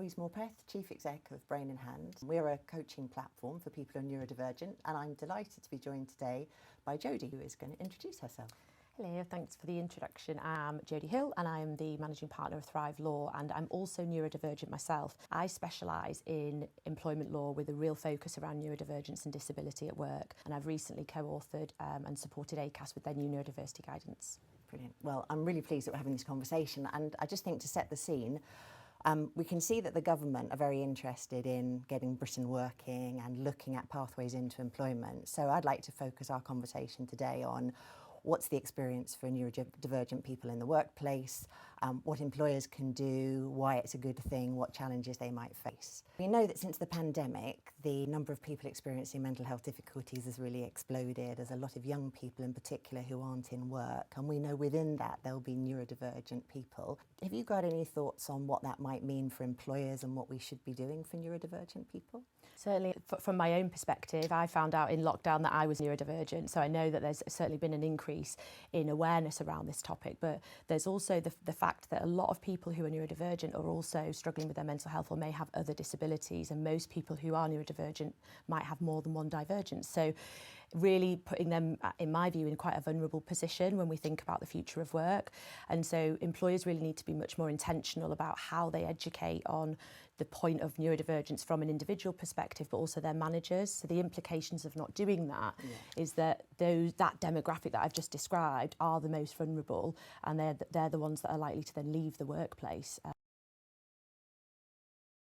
Louise Morpeth, Chief Exec of Brain in Hand. We're a coaching platform for people who are neurodivergent, and I'm delighted to be joined today by Jodie, who is going to introduce herself. Hello, thanks for the introduction. I'm Jodie Hill and I'm the Managing Partner of Thrive Law, and I'm also neurodivergent myself. I specialise in employment law with a real focus around neurodivergence and disability at work, and I've recently co-authored and supported ACAS with their new neurodiversity guidance. Brilliant. Well, I'm really pleased that we're having this conversation, and I just think to set the scene, we can see that the government are very interested in getting Britain working and looking at pathways into employment. So I'd like to focus our conversation today on what's the experience for neurodivergent people in the workplace, what employers can do, why it's a good thing, what challenges they might face. We know that since the pandemic, the number of people experiencing mental health difficulties has really exploded. There's a lot of young people in particular who aren't in work, and we know within that there'll be neurodivergent people. Have you got any thoughts on what that might mean for employers and what we should be doing for neurodivergent people? Certainly, from my own perspective, I found out in lockdown that I was neurodivergent, so I know that there's certainly been an increase in awareness around this topic, but there's also the fact that a lot of people who are neurodivergent are also struggling with their mental health or may have other disabilities, and most people who are neurodivergent might have more than one divergence. So really putting them, in my view, in quite a vulnerable position when we think about the future of work. And so employers really need to be much more intentional about how they educate on the point of neurodivergence from an individual perspective, but also their managers. So the implications of not doing that is that that demographic that I've just described are the most vulnerable, and they're the ones that are likely to then leave the workplace.